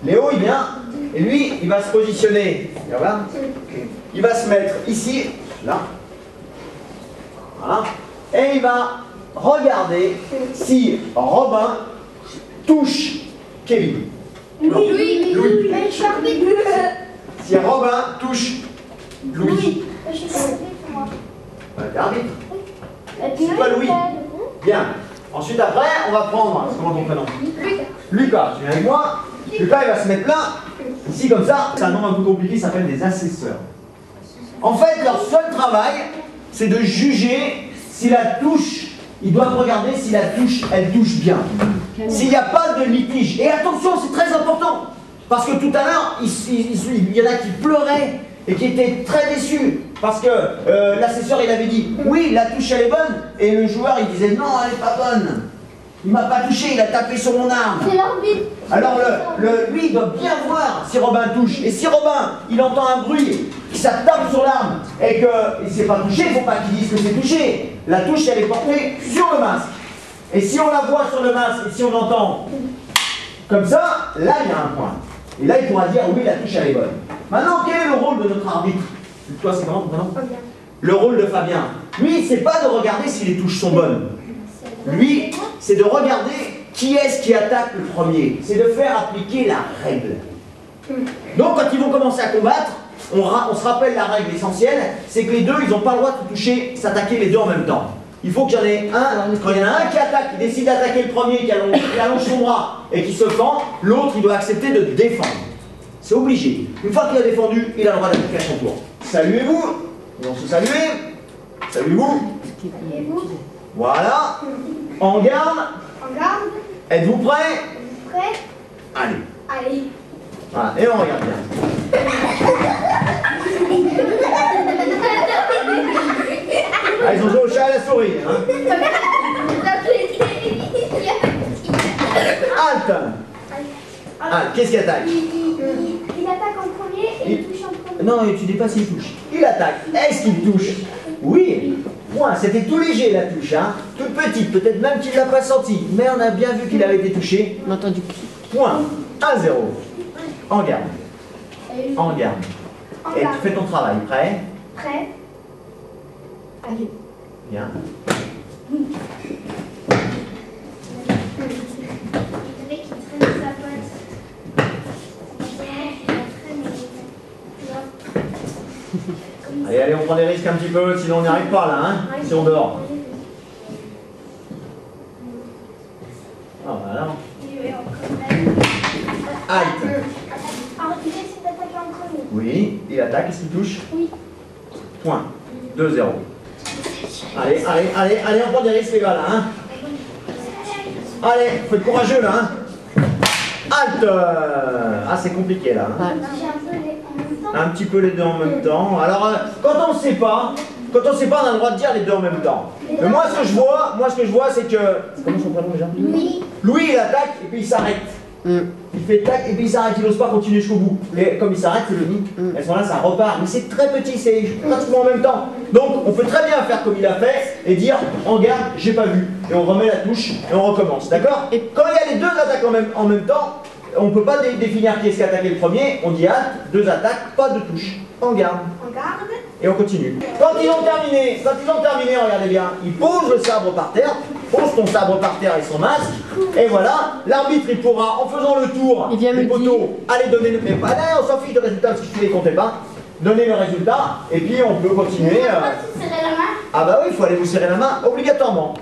Léo, il vient, et lui, il va se positionner. Regarde. Il va se mettre ici, là. Voilà. Et il va regarder si Robin touche Kevin. Louis. Si Robin touche Louis. T'es arbitre. C'est pas Louis. Bien. Ensuite, après, on va prendre. Comment ton prénom? Lucas. Tu viens avec moi. Lucas, il va se mettre là. Ici, comme ça. C'est un nom un peu compliqué, ça s'appelle des assesseurs. En fait, leur seul travail, c'est de juger si la touche. Ils doivent regarder si la touche, elle touche bien. S'il n'y a pas de litige. Et attention, c'est très important. Parce que tout à l'heure, il y en a qui pleuraient et qui étaient très déçus. Parce que l'assesseur, il avait dit, oui, la touche, elle est bonne. Et le joueur, il disait, non, elle n'est pas bonne. Il m'a pas touché, il a tapé sur mon arme. C'est l'arbitre. Alors, lui, il doit bien voir si Robin touche. Et si Robin, il entend un bruit, que ça tape sur l'arme et qu'il ne s'est pas touché, il ne faut pas qu'il dise que c'est touché. La touche, elle est portée sur le masque. Et si on la voit sur le masque et si on entend comme ça, là, il y a un point. Et là, il pourra dire, oui, la touche, elle est bonne. Maintenant, quel est le rôle de notre arbitre? Toi, c'est comment, maintenant? Le rôle de Fabien. Lui, c'est pas de regarder si les touches sont bonnes. Lui, c'est de regarder qui est-ce qui attaque le premier. C'est de faire appliquer la règle. Donc, quand ils vont commencer à combattre, on se rappelle la règle essentielle, c'est que les deux, ils n'ont pas le droit de toucher, s'attaquer les deux en même temps. Il faut qu'il y en ait un, quand il y en a un qui attaque, qui décide d'attaquer le premier, qui allonge son bras et qui se fend, l'autre, il doit accepter de défendre. C'est obligé. Une fois qu'il a défendu, il a le droit d'attaquer à son tour. Saluez-vous. Ils vont se saluer. Saluez-vous. Voilà. En garde. Êtes-vous prêts? Allez. Voilà. Et on regarde bien. Ah, ils ont joué au chat à la souris. Hein. Halte. Qu'est-ce qu'il attaque? Il attaque en premier et il touche en premier. Non, tu dis pas s'il touche. Il attaque. Est-ce qu'il touche? Oui. Point. C'était tout léger la touche. Hein. Toute petite. Peut-être même qu'il ne l'a pas senti. Mais on a bien vu qu'il avait été touché. On a entendu. Point. 1-0. En garde. En garde. Et tu fais ton travail. Prêt? Prêt. Allez. Bien. Allez, on prend des risques un petit peu, sinon on n'y arrive pas là, hein, si on dort. Ah, voilà. Halte. Alors, il essaie d'attaquer en premier. Oui, il attaque, est-ce qu'il touche? Oui. Point. 2-0. Allez, on prend des risques les gars là, hein. Allez, faut être courageux là, hein. Halte. Ah, c'est compliqué là. Hein. J'ai un peu les en même temps. Un petit peu les deux en même temps. Alors, quand on ne sait pas, on a le droit de dire les deux en même temps. Mais moi, ce que je vois, c'est que... Comment son prénom déjà? Louis, il attaque et puis il s'arrête. Il fait tac et puis il s'arrête, il n'ose pas continuer jusqu'au bout. Et comme il s'arrête, c'est le nid. À ce moment-là, ça repart. Mais c'est très petit, c'est pratiquement en même temps. Donc, on peut très bien faire comme il a fait et dire en garde, j'ai pas vu. Et on remet la touche et on recommence. D'accord? Et quand il y a les deux attaques en même temps, on ne peut pas définir qui est-ce qui a attaqué le premier. On dit halte, deux attaques, pas de touche. En garde. Et on continue. Quand ils ont terminé, regardez bien, ils posent le sabre par terre, pose ton sabre par terre et son masque, et voilà, l'arbitre il pourra, en faisant le tour des poteaux, aller donner le... Mais pas là, on s'en fiche de résultat parce que je ne les comptais pas. Donner le résultat, et puis on peut continuer. Serrer la main. Ah bah oui, il faut aller vous serrer la main, obligatoirement.